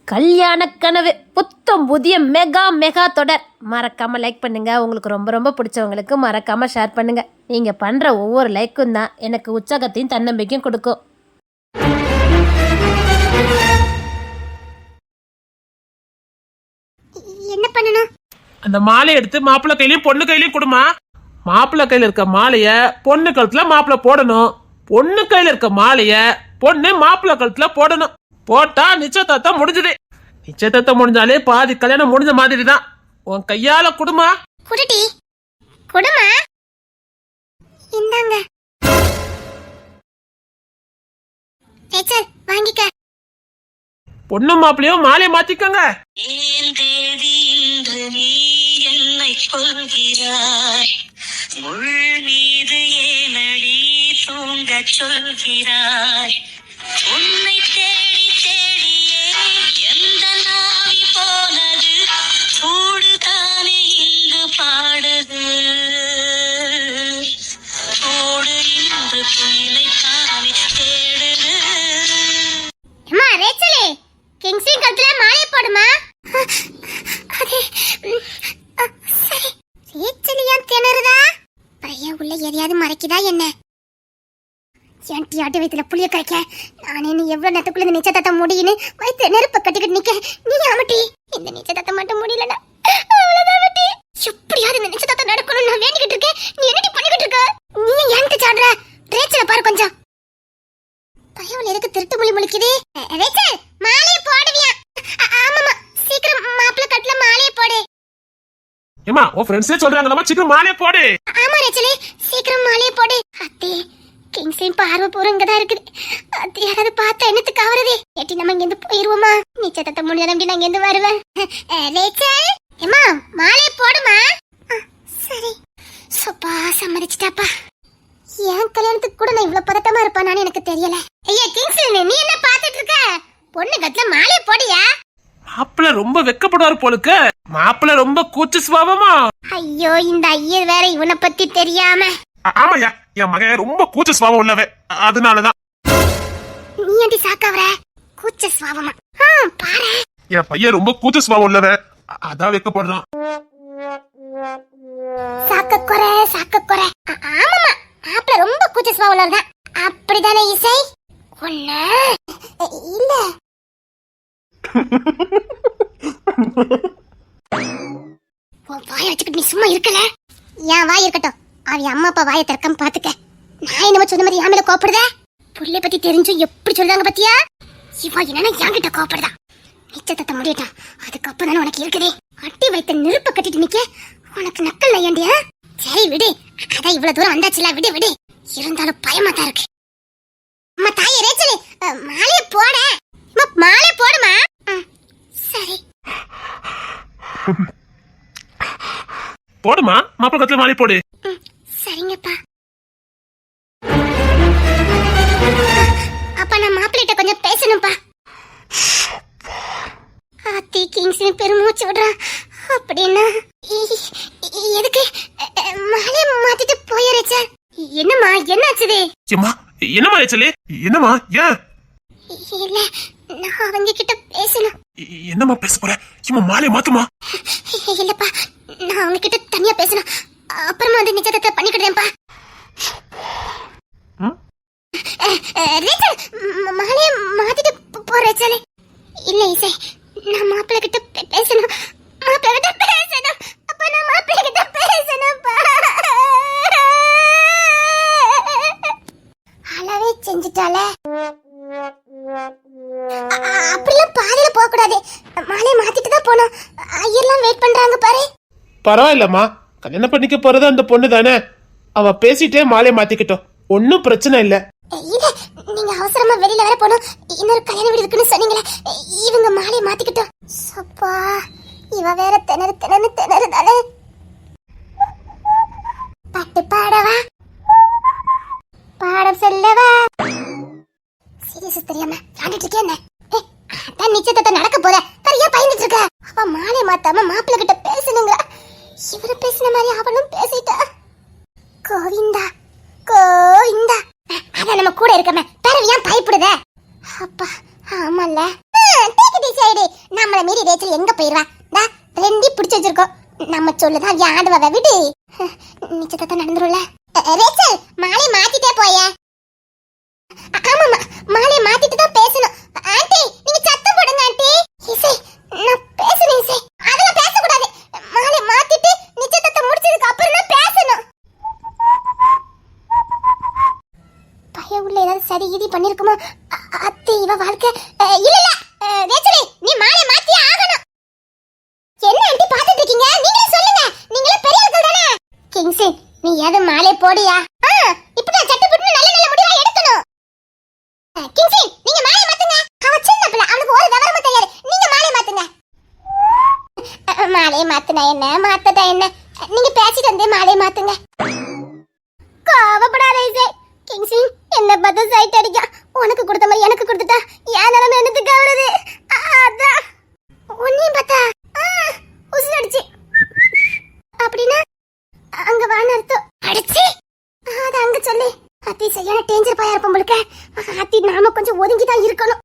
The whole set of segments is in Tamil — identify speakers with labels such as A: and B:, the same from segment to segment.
A: கல்யாண கனவு புத்தம் புதிய மெகா தொடர் மறக்காமல் லைக் பண்ணுங்கள். உங்களுக்கு ரொம்ப ரொம்ப பிடிச்சவங்களுக்கு மறக்காமல் ஷேர் பண்ணுங்கள். நீங்கள் பண்ணுற ஒவ்வொரு லைக்கும் தான் எனக்கு உற்சாகத்தையும் தன்னம்பிக்கையும் கொடுக்கும்.
B: என்ன பண்ணணும்?
C: அந்த மாலையை எடுத்து மாப்பிள்ளை கையிலயும் பொண்ணு கையிலயும் கொடுமா. மாப்பிள்ளை கையில இருக்க மாலைய பொண்ணு கழுத்துல மாப்பிள்ளை போடணும். பொண்ணு கையில இருக்க மாலைய பொண்ணு மாப்பிள்ளை கழுத்துல போடணும். போட்டா நிச்சயதார்த்தம் முடிஞ்சது. நிச்சயதார்த்தம் முடிஞ்சாலே பாதி கல்யாணம் முடிஞ்ச மாதிரி தான். உன் கையால குடுமா.
B: குடுடி குடுமா. இந்தாங்க டீச்சர், வாங்கிக்க.
C: பொண்ணு மாப்பிள்ளையும் மாலையை மாத்திக்கங்க.
D: சொல்கிறாய் உன்னை தேடி தேடியே எந்த நாவி போனது சூடுதானே இங்கு பாடுது சூடு இன்று புயலை தானே தேடுது.
B: அம்மா ரேச்சலே, கிங்ஸின் கழுத்துல மாலை போடுமா. சரி. ரேச்சலியா திணறுதா? பையன் உள்ள எதையாவது மறைக்குதா என்ன? ஏன்டி ஆட்டு வயிற்றுல புளிய கரைக்க நானே நீ எவ்வளவு நேரத்துக்குள்ள இந்த நிச்சயதார்த்தம் முடியுன்னு வயிற்று நெருப்ப கட்டிக்கிட்டு நிக்க நீ ஆமட்டி. இந்த நிச்சயதார்த்தம் மட்டும் முடியலன்னா அவ்வளவுதான். எப்படியாவது இந்த நிச்சயதார்த்தம் நடக்கணும்னு நான் வேண்டிக்கிட்டு இருக்கேன். நீ என்னடி பண்ணிக்கிட்டு இருக்க? நீ ஏன்ட்டு சாடுற? ரேச்சலை பாரு கொஞ்சம். பையன் எதுக்கு திருட்டு மொழி முழிக்குது? ரேச்சல், மாலையை போடுவியா? ஆமாமா, சீக்கிரம் மாப்பிள்ளை கட்டுல மாலையை போடு.
C: ஏமா உன் ஃப்ரெண்ட்ஸே சொல்றாங்களாமா, சீக்கிரம் மாலையை போடு.
B: ஆமா ரேச்சலே, சீக்கிரம் மாலையை போடு. அத்தே, கிங்ஸின் பார்வை பூரங்கதான் இருக்குது. அது யாராவது பார்த்தா என்னத்துக்கு ஆவறது? ஏட்டி நம்ம இங்க இருந்து போயிருவோமா? நிச்சயதார்த்தம் முடியாத அப்படி நான் இங்க இருந்து வருவேன். ரேச்சல், ஏமா மாலையை போடுமா. சரி. சப்பா சம்மதிச்சிட்டாப்பா. என் கல்யாணத்துக்கு கூட நான் இவ்வளவு பதட்டமா இருப்பானு எனக்கு தெரியல. ஐயா கிங்ஸ்லி, நீ என்ன பாத்துட்டு இருக்க? பொண்ணு கட்டுல மாலையை போடியா.
C: மாப்பிள்ளை ரொம்ப வெக்கப்படுவாரு போலுக்கு. மாப்பிள்ளை ரொம்ப கூச்ச சுபாவமா.
B: ஐயோ, இந்த ஐயர் வேற இவனை பத்தி தெரியாம.
C: ஆமாயா, என் மகன் ரொம்ப கூச்ச சுபாவம் உள்ளவ, அதனாலதான்.
B: நீ ஏண்டி சாக்காவற? கூச்ச சுபாவமா? பாரு,
C: என் பையன் ரொம்ப கூச்ச சுபாவம் உள்ளவ, அதான் வெக்கப்படுறான்.
B: சாக்கக்குறை. ஆமாமா, மாப்பிள்ள ரொம்ப கூச்ச சுபாவம் உள்ளவர்தான். அப்படிதானே இசை? ஒண்ணு இல்ல. வாய வச்சுக்கிட்டு நீ சும்மா இருக்கல. ஏன் வாய் இருக்கட்டும், அவ அம்மா அப்பா வாயை திறக்காம பாத்துக்க. நான் என்னமோ சொன்ன மாதிரி யாமில கோப்படுத? புள்ளை பத்தி தெரிஞ்சும் எப்படி சொல்றாங்க பத்தியா? இவா என்னன்னா என்கிட்ட கோப்படுதா? நிச்சயத்தை முடியட்டா, அதுக்கப்புறம் தானே உனக்கு இருக்குதே. அட்டி வைத்த நெருப்ப கட்டிட்டு நிக்க உனக்கு நக்கல் நையாண்டியா? சரி விடு, அதான் இவ்வளவு தூரம் வந்தாச்சுல, விடு விடு. இருந்தாலும் பயமா தான் இருக்கு. அம்மா தாயே ரேச்சலே, மாலையை போட. மாலை போடுமா. சரி
C: போடுமா, மாப்பிள்ளை கத்துல மாலை போடு.
B: சரிங்கப்பா. அப்பா நான் மாப்பிள்ளைட்ட கொஞ்சம் பேசணும்ப்பா. ஆத்தி கிங்ஸ் பெருமூச்சு விடுறான். அப்படின்னா எதுக்கு மாலையை மாத்திட்டு போயிருச்ச? என்னம்மா என்னாச்சுது?
C: என்னமா ரேச்சலே, என்னமா? ஏன்
B: இல்ல, நான் அவங்க கிட்ட பேசணும்.
C: என்னமா பேச போற? சும்மா மாலையை மாத்துமா.
B: இல்லப்பா, நான் அவங்க கிட்ட தனியா பேசணும். அப்புறமா வந்து நிச்சயத்தை பண்ணிக்கிட்டேன்ப்பா. மாலையை மாத்திட்டு போறேன். இல்ல இசை, நான் மாப்பிள்ளை கிட்ட பேசணும். மாப்பிள்ளை கிட்ட பேசணும். அப்ப நான் மாப்பிள்ளை கிட்ட பேசணும்ப்பா. அளவே செஞ்சுட்டால. அப்படிலாம் பாதியில போக கூடாது. மாலையை மாத்திட்டு தான் போனோம். ஐயெல்லாம் வெயிட் பண்றாங்க பாரு.
C: பரவாயில்லம்மா, கல்யாணம் பண்ணிக்க போறது அந்த பொண்ணு தானே, அவ பேசிட்டே மாலையை மாத்திக்கிட்டோம், ஒன்னும் பிரச்சனை இல்ல.
B: இல்ல, நீங்க அவசரமா வெளியில வர போனோம், இன்னொரு கல்யாண வீடு இருக்குன்னு சொன்னீங்களே, இவங்க மாலையை மாத்திக்கிட்டோம். சப்பா, இவ வேற திணறுதாலே. பாட்டு பாடவா, பாடம் சொல்லவா? சீரியஸ் தெரியாம விளையாண்டுட்டு இருக்கேன். அதான் நிச்சயத்தை நடக்க போற சரியா பயந்துட்டு இருக்க. அவ மாலை மாத்தாம மாப்பிள்ளை கிட்ட பேசணுங்க. இவரு பேசின மாதிரி அவளும் பேசிட்டா. கோவிந்தா கோவிந்தா. அதான் நம்ம கூட இருக்கமே, பிறவு ஏன் பயப்படுத? அப்பா ஆமால. நம்மள மீறி ரேச்சல் எங்க போயிருவா? ரெண்டி பிடிச்சு வச்சிருக்கோம். நம்ம சொல்லுதான் வியாடுவ விடு. நிச்சயத்தை நடந்துரும்ல. ரேச்சல் மாலை மாத்திட்டே போய. ஆமாமா மாலையை மாத்திட்டு தான் பேசணும். ஆண்டி நீங்க சத்தம் போடுங்க ஆண்டி. இசை நான் பேசணும் இசை. அதெல்லாம் பேசக்கூடாது. மாலை மாத்திட்டு நிச்சயத்தை முடிச்சதுக்கு அப்புறம் தான் பேசணும். பைய உள்ள ஏதாவது சரி இது பண்ணிருக்குமோ? அத்தை இவ வாழ்க்கை இல்ல இல்ல. ரேச்சலே நீ மாலை மாத்தியே ஆகணும். என்ன ஆண்டி பாத்துட்டு இருக்கீங்க? நீங்களே சொல்லுங்க. நீங்களே பெரிய ஆட்கள் தானே. கிங்ஸி நீ ஏதோ மாலை போடியா? இப்படி நான் சட்டு புட்டு நல்ல நல்ல முடிவா எடுக்கணும். கிங்ஸி நீங்க மாலை மாத்துங்க. அவ சின்ன பிள்ளை, அவனுக்கு ஒரு விவரமும் தெரியாது. நீங்க மாலை மாத்துங்க. மாலை மாத்துனா என்ன மாத்தட்டா என்ன? நீங்க பேசிட்டு வந்து மாலை மாத்துங்க. கோவப்படாத இசை. கிங்ஸி என்ன பார்த்தா சைட் அடிக்கா. உனக்கு கொடுத்த மாதிரி எனக்கு கொடுத்துட்டா ஏன் நிலைமை என்னத்துக்கு ஆகுறது? அதான் உன்னையும் பார்த்தா உசுறு அடிச்சு. அப்படின்னா அங்க வான்னு அர்த்தம். அடிச்சு அத அங்க சொல்லு. அத்தி சரியான டேஞ்சர் பாயா இருப்போம் போலுக்க. அத்தி நாம கொஞ்சம் ஒதுங்கி தான் இருக்கணும்.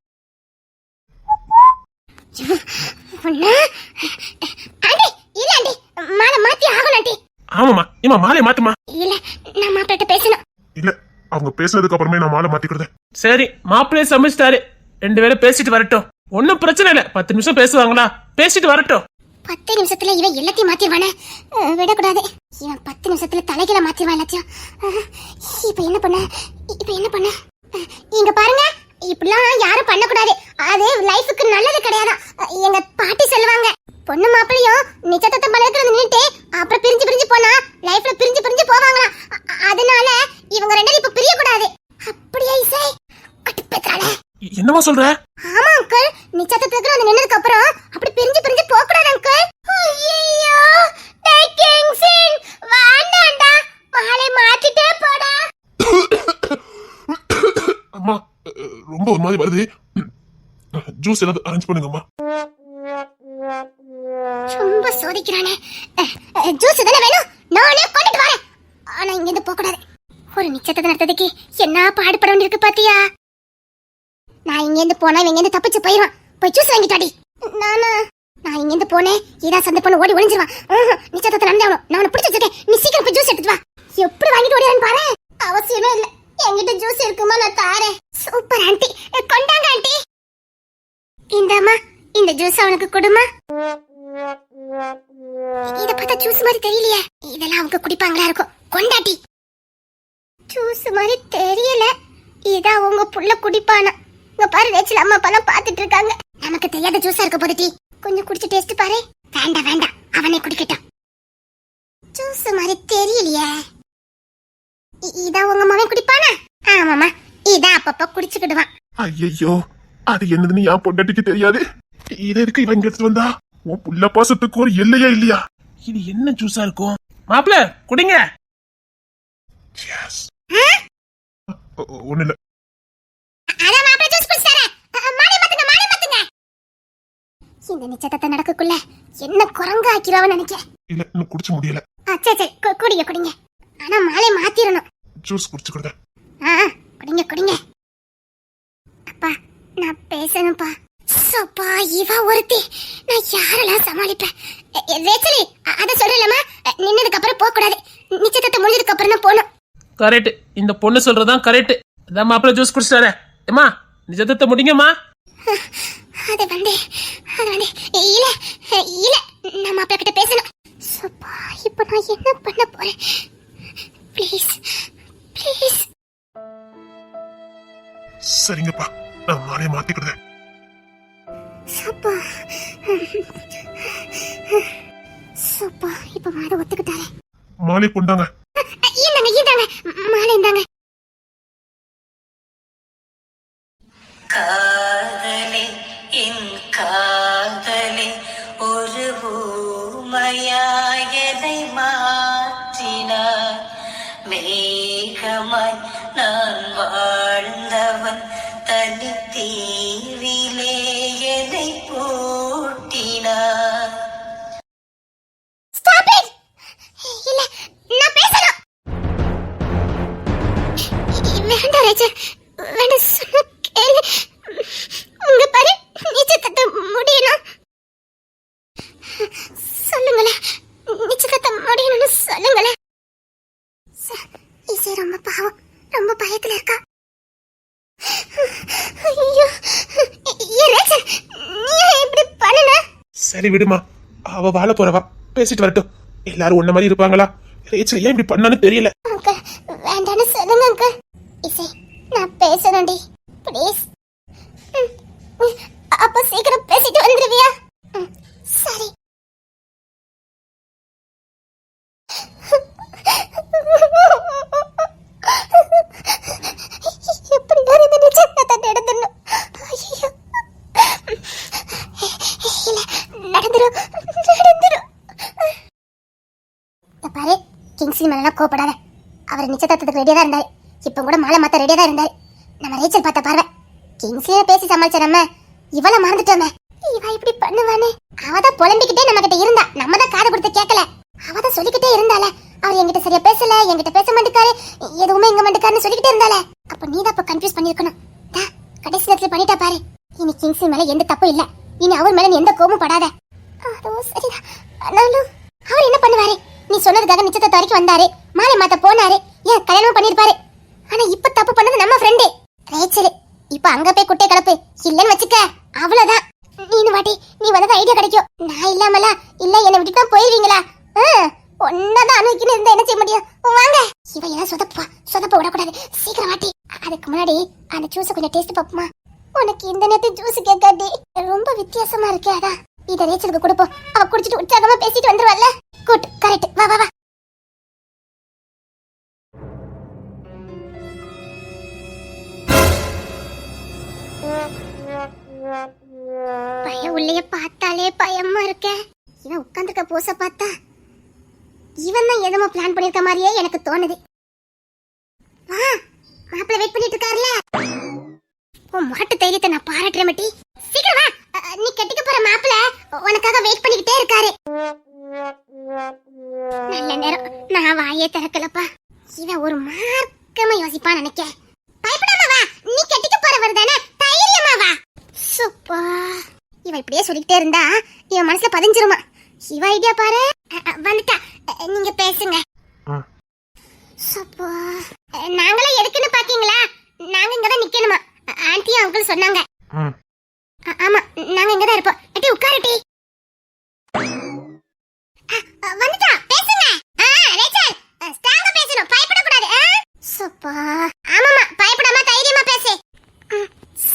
B: ஆண்டி இல்ல ஆண்டி மாலை மாத்தி ஆகணும் ஆண்டி.
C: ஆமாமா இம்மா மாலையை மாத்துமா.
B: இல்ல நான் மாப்பிள்ளைட்ட பேசணும்.
E: இல்ல அவங்க பேசுனதுக்கு அப்புறமே நான் மாலை மாத்திக்கிறேன்.
C: சரி மாப்பிள்ளைய சமைச்சிட்டாரு, 2 பேரும் பேசிட்டு வரட்டும். ஒன்னும் பிரச்சனை இல்ல, 10 நிமிஷம் பேசுவாங்களா? பேசிட்டு வரட்டும்.
B: 10 நிமிஷத்துல இவன் எல்லாத்தையும் மாத்திடுவானே. விடக்கூடாது. இவன் 10 நிமிஷத்துல தலைகளை மாத்திடுவான் எல்லாத்தையும். இப்ப என்ன பண்ண? இங்க பாருங்க, இப்படிலாம் யாரும் பண்ணக்கூடாது. அது லைஃபுக்கு நல்லது கிடையாது. எங்க பாட்டி சொல்லுவாங்க, பொண்ணு மாப்பிளையும் நிச்சயத்தை பழகிறது நின்னுட்டு அப்புறம் பிரிஞ்சு போனா லைஃப்ல பிரிஞ்சு போவாங்களாம். அதனால இவங்க 2 பேரும் இப்ப பிரியக்கூடாது. அப்படியே இசை கட்டுப்பேத்தால.
C: என்னவா சொல்ற?
B: ஆமா அங்கிள், நிச்சயத்துக்கு வந்து நின்னதுக்கு அப்புறம் அப்படி பிரிஞ்சு போக கூடாது அங்கிள். ஐயோ டேக்கிங் சீன் வாண்டாண்டா. மாலை மாத்திட்டே போடா.
E: அம்மா ரொம்ப ஒரு மாதிரி வருது. ஜூஸ் ஏதாவது அரேஞ்ச் பண்ணுங்கம்மா.
B: ரொம்ப சோதிக்கிறானே. ஜூஸ் தானே வேணும், நானே கொண்டுட்டு வரேன். ஆனா இங்க இருந்து போக கூடாது. ஒரு நிச்சயத்தை நடத்ததுக்கு என்ன பாடுபட வேண்டியிருக்கு பாத்தியா? நான் இங்க இருந்து போனா இவங்க இருந்து தப்பிச்சு போயிடுவான். போய் ஜூஸ் வாங்கிட்டாடி. நான் இங்க இருந்து போனேன், இதா சந்தை பண்ண ஓடி ஒளிஞ்சிருவான். நிச்சயத்தை நடந்தாவணும். நான் உன்னை பிடிச்சி வச்சிருக்கேன். நீ சீக்கிரம் போய் ஜூஸ் எடுத்துட்டு வா. எப்படி வாங்கிட்டு ஓடியான்னு பாரு. அவசியமே இல்ல, என்கிட்ட ஜூஸ் இருக்குமா நான் தாரேன். சூப்பர் ஆண்டி, கொண்டாங்க ஆண்டி. இந்தம்மா இந்த ஜூஸ் அவனுக்கு கொடுமா. இத பார்த்தா ஜூஸ் மாதிரி தெரியலையே. இதெல்லாம் அவங்க குடிப்பாங்களா இருக்கும். கொண்டாட்டி. ஜூஸ் மாதிரி தெரியல. இதா உங்க புள்ள குடிப்பானா? இங்க பாரு ரேச்சல் அம்மா அப்பெல்லாம் பாத்துட்டு இருக்காங்க. நமக்கு தெரியாத ஜூஸா இருக்க போதுடி. கொஞ்சம் குடிச்சு டேஸ்ட் பாரு. வேண்டாம் அவனே குடிக்கட்டும். ஜூஸ் மாதிரி தெரியலையே. இதா உங்க மகன் குடிப்பானா? ஆமாமா, இதா அப்பப்ப குடிச்சுக்கிடுவான்.
E: ஐயோ அது என்னதுன்னு என் பொண்டாட்டிக்கு தெரியாது. இதை இருக்கு இவன் இங்க எடுத்து வந்தா. உன் புள்ள பாசத்துக்கு ஒரு எல்லையா இல்லையா?
C: இது என்ன ஜூஸா இருக்கும்? மாப்பிள்ள குடிங்க.
E: ஒண்ணு இல்ல.
B: அதான் மாப்பிள்ளை ஜூஸ் குடிச்சாரே. மாலை மாத்துங்க. இந்த நிச்சயத்தை நடக்கக்குள்ள என்ன குரங்கு ஆக்கிடுவான்னு நினைக்க.
E: இல்ல இன்னும் குடிச்சு முடியல.
B: சரி குடிங்க. ஆனா மாலை மாத்திரணும்.
E: ஜூஸ் குடிச்சுக்கிறத.
B: குடிங்க. அப்பா நான் பேசணும்ப்பா. சப்பா இவ ஒருத்தி, நான் யாரெல்லாம் சமாளிப்பேன்? ரேச்சலி அத சொல்றலமா, நின்னதுக்கு அப்புறம் போக கூடாது. நிச்சயத்தை முடிஞ்சதுக்கு அப்புறம் தான் போகணும்.
C: கரெக்ட், இந்த பொண்ணு சொல்றதுதான் கரெக்ட். அதான் மாப்பிள்ள ஜூஸ் குடிச்சிட்டாரே. ஏமா நிஜத்தை முடிங்கம்மா.
B: அது வந்து இல்ல நான் மாப்பிள்ள கிட்ட பேசணும். சப்பா இப்ப நான் என்ன பண்ண போறேன்? ப்ளீஸ்
E: சரிங்கப்பா, நான் மாலையை மாத்திக்கிறேன்.
B: சப்பா இப்ப வாட ஒத்துக்கிட்டாரே.
E: மாலை கொண்டாங்க.
B: இந்தாங்க மாலை இந்தாங்க.
D: காதலே என் காதலே ஒரு ஊமையாயதை மாற்றினார். மேகமாய் நான் வாழ்ந்தவன் தனி தீவிலே என்னை பூட்டினார்.
B: Stop it. இல்ல நான் பேசணும். வேண்டாம் ரேச்சல், வேண்டாம் சொன்ன கேளு. உங்க பாரு நிச்சயத்தை முடியணும். பாவம் ரொம்ப பயத்துல இருக்கா. ஐயோ ஏன் ரேச்சல், நீ ஏன் இப்படி பண்ணுன?
E: சரி விடுமா, அவ வாழ போறவா, பேசிட்டு வரட்டும். எல்லாரும் உன்ன மாதிரி இருப்பாங்களா? ரேச்சல் ஏன் இப்படி பண்ணான்னு தெரியல.
B: அங்கிள் வேண்டான்னு சொல்லுங்க அங்கிள். இசை நான் பேசணும்டி ப்ளீஸ். அப்ப சீக்கிரம் பேசிட்டு வந்துருவியா? சரி. எப்படியாவது இந்த நிச்சயத்தை எடுத்துடணும். ஐயோ இல்ல, நடந்துரும் நடந்துரும். பாரு, கிங்ஸ்லி மேலாம் கோபப்படாத. அவர் நிச்சயதார்த்தத்துக்கு ரெடியா தான் இருந்தாரு. இப்ப கூட மாலை மாத்த ரெடியா தான் இருந்தாரு. நம்ம ரேச்சல் பார்த்த பார்வை கிங்ஸ்லியே பேசி சமாளிச்ச நம்ம இவளை மறந்துட்டோமே. இவ இப்படி பண்ணுவானே? அவதான் புலம்பிக்கிட்டே நம்ம கிட்ட இருந்தா, நம்ம தான் காது கொடுத்து கேட்கல. அவதான் சொல்லிக்கிட்டே இருந்தால, அவர் என்கிட்ட சரியா பேசல, என்கிட்ட பேச மாட்டேக்காரு, எதுவுமே இங்க மாட்டேக்காருன்னு சொல்லிக்கிட்டே இருந்தால. அப்ப நீதான் இப்ப கன்ஃபியூஸ் பண்ணிருக்கணும். கடைசி நேரத்துல பண்ணிட்டா பாரு. இனி கிங்ஸ்லி மேல எந்த தப்பும் இல்ல. இனி அவர் மேல நீ எந்த கோபமும் படாத. அதுவும் சரிதான். ஆனாலும் அவர் என்ன பண்ணுவாரு? நீ சொன்னதுக்காக நிச்சயத்தை வரைக்கும் வந்தாரு, மாலை மாத்த போனாரு, ஏன் கல்யாணம் பண்ணிருப்பாரு. ஆனா இப்ப தப்பு பண்ணது நம்ம ஃப்ரெண்டு ரேச்சல். இப்ப அங்க போய் குட்டை கலப்பு இல்லன்னு வச்சுக்க, அவ்வளவுதான். நீனு வாட்டி நீ வந்தது ஐடியா கிடைக்கும். நான் இல்லாமலா இல்ல என்ன விட்டுட்டு தான் போயிருவீங்களா? ஒன்னாதான் அனுப்பிக்கணும் இருந்தா என்ன செய்ய முடியும்? வாங்க. இவ ஏன் சொதப்ப விடக்கூடாது. சீக்கிரம் வாட்டி. அதுக்கு முன்னாடி அந்த ஜூஸ கொஞ்சம் டேஸ்ட் பாப்போமா? உனக்கு இந்த நேரத்து ஜூஸ் கேட்காட்டி ரொம்ப வித்தியாசமா இருக்கே. அதான் இத ரேச்சலுக்கு கொடுப்போம். அவ குடிச்சிட்டு உற்சாகமா பேசிட்டு வந்துருவாள்ல. Good, correct. வா வா வா. பையன் உள்ளே பார்த்தாலே பயமா இருக்க. இவன் உட்கார்ந்துருக்க போஸ பார்த்தா இவன் தான் எதுமோ பிளான் பண்ணிருக்க மாதிரியே எனக்கு தோணுது. வா, மாப்பிள்ள வெயிட் பண்ணிட்டு இருக்காருல. உன் மாட்டு தைரியத்தை நான் பாராட்டுறேன் மட்டி. சீக்கிரம் வா, நீ கட்டிக்க போற மாப்பிள்ள உனக்காக வெயிட் பண்ணிக்கிட்டே இருக்காரு. நல்ல நேரம், நான் வாயே திறக்கலப்பா. இவன் ஒரு மார்க்கமா யோசிப்பான்னு நினைக்க. பயப்படாம வா, நீ கட்டிக்க போறவர் தானே, தைரியமா வா. சூப்பா. இவன் இப்படியே சொல்லிக்கிட்டே இருந்தா இவன் மனசுல பதிஞ்சிருமா. இவ ஐடியா பாரு. வந்துட்டா, நீங்க பேசுங்க. சூப்பா. நாங்களே எதுக்குன்னு பாத்தீங்களா? நாங்க இங்கதான் நிக்கணுமா? ஆன்ட்டியும் அங்கிள் சொன்னாங்க. ஆமா, நாங்க இங்கதான் இருப்போம். எட்டி உட்காருட்டி. வந்துட்டா, பேசுங்க. ரேச்சல், ஸ்ட்ராங்கா பேசணும், பயப்படக்கூடாது. சூப்பா. ஆமாமா, பயப்படாம தைரியமா பேசு.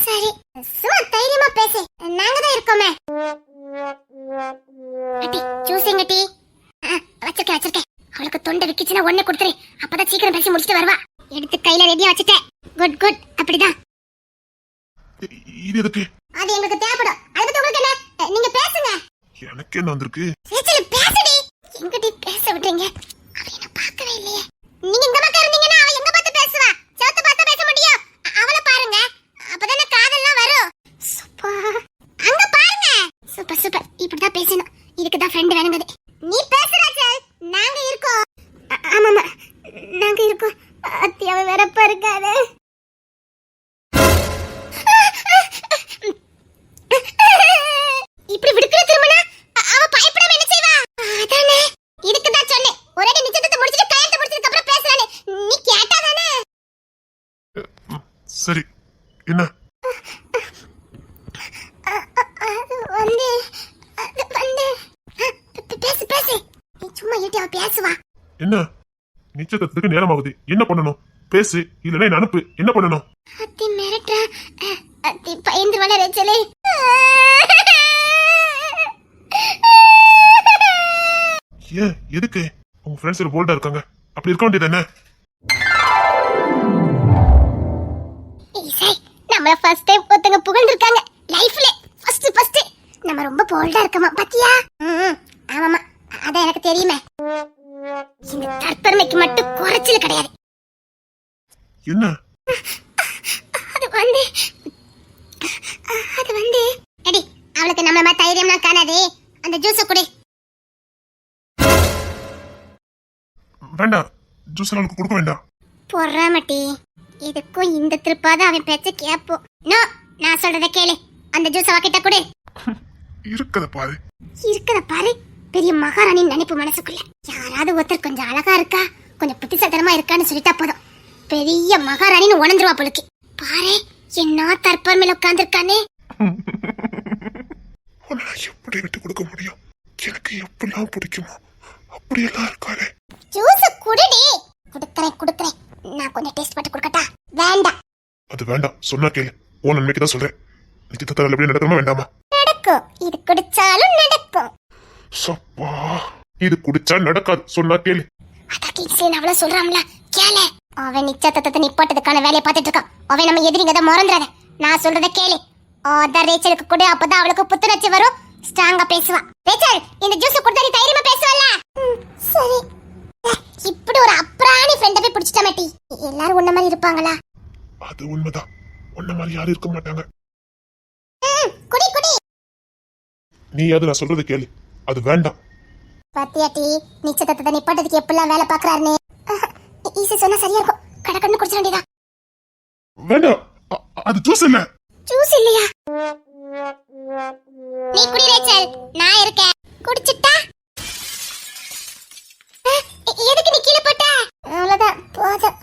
B: சரி, சும்மா தைரியமா பேசு, நாங்க தான் இருக்கோமே. அட்டி ஜூஸிங்க டி. வச்சிருக்கேன். அவளுக்கு தொண்டை விக்கிச்சுன்னா ஒண்ணே கொடுத்துரு. அப்பதான் சீக்கிரம் பேசி முடிச்சிட்டு வருவா. எடுத்து கையில ரெடியா வச்சுட்டேன். குட், அப்படிதான்.
E: இது எதுக்கு?
B: அது எங்களுக்கு தேவைப்படும். அதை பத்தி உங்களுக்கு என்ன? நீங்க பேசுங்க.
E: எனக்கு என்ன வந்திருக்கு?
B: ரேச்சல் பேசுடி. எங்கடி பேச விடுறீங்க? அவ என்ன பார்க்கவே இல்லையே. நீங்க இந்த பக்கம் இருந்தீங்கன்னா அவ எங்க பார்த்து பேசுவா? செவத்த பார்த்து பேச முடியும். அவள பாருங்க, அப்பதானே காதெல்லாம் வரும். சூப்பர். அங்க பாருங்க. சூப்பர். இப்படிதான் பேசணும். இதுக்கு தான் ஃப்ரெண்ட் வேணுங்கிறது. நீ பேசு ரேச்சல், நாங்க இருக்கோம். ஆமாமா, நாங்க இருக்கோம். அத்தியாவ வேறப்பா இருக்காரு. இப்படி விடுக்கிற திருமணா அவ பயப்படாம என்ன செய்வா? அதானே, இதுக்கு தான் சொன்னேன். ஒரே நிச்சயத்தை முடிச்சிட்டு கல்யாணத்தை முடிச்சதுக்கு அப்புறம் பேசலானே. நீ கேட்டா தானே?
E: சரி, என்ன?
B: பேசு. நீ சும்மா ஏட்டி அவ பேசுவா.
E: என்ன? நிச்சயத்துக்கு நேரம் ஆகுது. என்ன பண்ணணும்? பேசு, இல்லனா என்ன அனுப்பு. என்ன பண்ணணும்?
B: அத்தி மிரட்டா. அத்தி பயந்து வள ரேச்சலே.
E: ஏன்? எதுக்கு? உங்க ஃப்ரெண்ட்ஸ் ஒரு போல்டா இருக்காங்க. அப்படி இருக்க வேண்டியது என்ன?
B: இசை, நம்மள ஃபர்ஸ்ட் டைம் ஒருத்தங்க புகழ்ந்திருக்காங்க லைஃப்ல. ஃபர்ஸ்ட் நம்ம ரொம்ப போல்டா இருக்கமா பாத்தியா? ஆமாமா, அதான் எனக்கு தெரியுமே. இந்த தற்பெருமைக்கு மட்டும் குறைச்சல் கிடையாது.
E: என்ன?
B: அது வந்து எடி, அவளுக்கு நம்ம மாதிரி தைரியம்லாம் காணாதே. அந்த ஜூஸ குடி.
E: வேண்டாம், ஜூஸ் அவளுக்கு கொடுக்க வேண்டாம்.
B: பொறாமட்டி, இதுக்கும் இந்த திருப்பாத அவன் பேச்ச கேப்போம். நோ, நான் சொல்றத கேளு. அந்த ஜூஸ வாக்கிட்ட குடு.
E: இருக்கத பாரு.
B: பெரிய மகாராணி நினைப்பு மனசுக்குள்ள. யாராவது ஒருத்தர் கொஞ்சம் அழகா இருக்கா, கொஞ்சம் புத்திசாலித்தனமா இருக்கான்னு சொல்லிட்டா போதும், பெரிய மகாராணின்னு உணர்ந்துருவா போலுக்கு. பாரு என்ன தற்பமையில உட்கார்ந்துருக்கானே.
E: உன்னை நான் எப்படி விட்டு கொடுக்க முடியும்? எனக்கு எப்படிலாம் பிடிக்குமோ அப்படியெல்லாம் இருக்காரு.
B: ஜூஸ் குடுடி. குடுக்கறேன். நான் கொஞ்சம் டேஸ்ட் பண்ணி கொடுக்கட்டா? வேண்டாம்.
E: அது வேண்டாம், சொன்னா கேளு. உன் நன்மைக்கு தான் சொல்றேன். நிச்சயதார்த்தம் எப்படி நடக்கணுமா வேண்டாமா?
B: நடக்கும். இது குடிச்சாலும் நடக்கும்.
E: சப்பா, இது குடிச்சா நடக்காது, சொன்னா கேளு.
B: அதான் கிங்ஸ்லேன் அவள சொல்றான்ல, கேளு. அவன் நிச்சயதார்த்தத்தை நிப்பாட்டதுக்கான வேலையை பார்த்துட்டு இருக்கான். அவன் நம்ம எதிரிங்க மறந்துடாத. நான் சொல்றத கேளு. அதான் ரேச்சலுக்கு கூட, அப்பதான் அவளுக்கு புத்துணர்ச்சி வரும். ஸ்ட்ராங்கா பேசுவா. ரேச்சல், இந்த ஜூஸ் குடிச்சா நீ தைரியமா பேசுவல்ல? சரி. இப்படி ஒரு அப்ராணி ஃப்ரெண்ட போய் பிடிச்சிட்ட மாட்டி. எல்லாரும் உன்ன மாதிரி இருப்பாங்களா?
E: அது உண்மைதான், உன்ன மாதிரி யாரும் இருக்க மாட்டாங்க.
B: குடி.
E: நீ அது நான் சொல்றது கேளு. அது வேண்டாம்.
B: பாத்தியாட்டி, நிச்சயதார்த்தத்தை நிப்பாட்டதுக்கு எப்படிலாம் வேலை பாக்குறாருன்னு. ஈஸி சொன்னா சரியா இருக்கும். கடக்கன்னு குடிச்ச வேண்டியதா?
E: வேண்டாம், அது ஜூஸ் இல்ல.
B: ஜூஸ் இல்லையா? நீ குடி ரேச்சல், நான் இருக்கேன். குடிச்சிட்டா? எதுக்கு நீ கீழே போட்ட? அவ்வளவுதான், போதும்.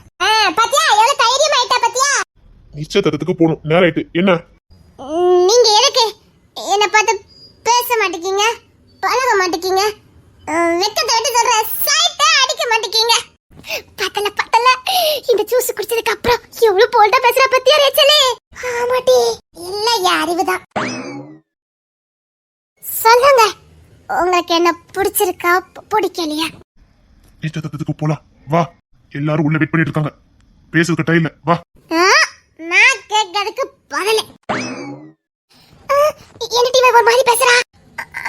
B: பாத்தியா எவ்வளவு தைரியம் ஆயிட்டா பாத்தியா?
E: நிச்சயதார்த்தத்துக்கு போகணும், நேரம் ஆயிட்டு. என்ன
B: நீங்க எதுக்கு என்ன பார்த்து பேச மாட்டேங்கீங்க, பழக மாட்டேங்கீங்க, வெக்கத்தை விட்டு சொல்ற சைட்டா அடிக்க மாட்டேங்கீங்க? பத்தல இந்த ஜூஸ் குடிச்சதுக்கு அப்புறம் எவ்வளவு போல்டா பேசுற பத்தியா ரேச்சலே? ஆமாட்டி, இல்ல அறிவுதான். சொல்லுங்க, உங்களுக்கு என்ன பிடிச்சிருக்கா பிடிக்கலையா?
E: நிச்சயதார்த்தத்துக்கு போலாம், வா. எல்லாரும் உள்ள வெயிட் பண்ணிட்டு இருக்காங்க, பேசுறதுக்கு டைம் இல்ல, வா.
B: நான் கேட்கறதுக்கு பதில். என்ன டீம் ஒரு மாதிரி பேசுறா?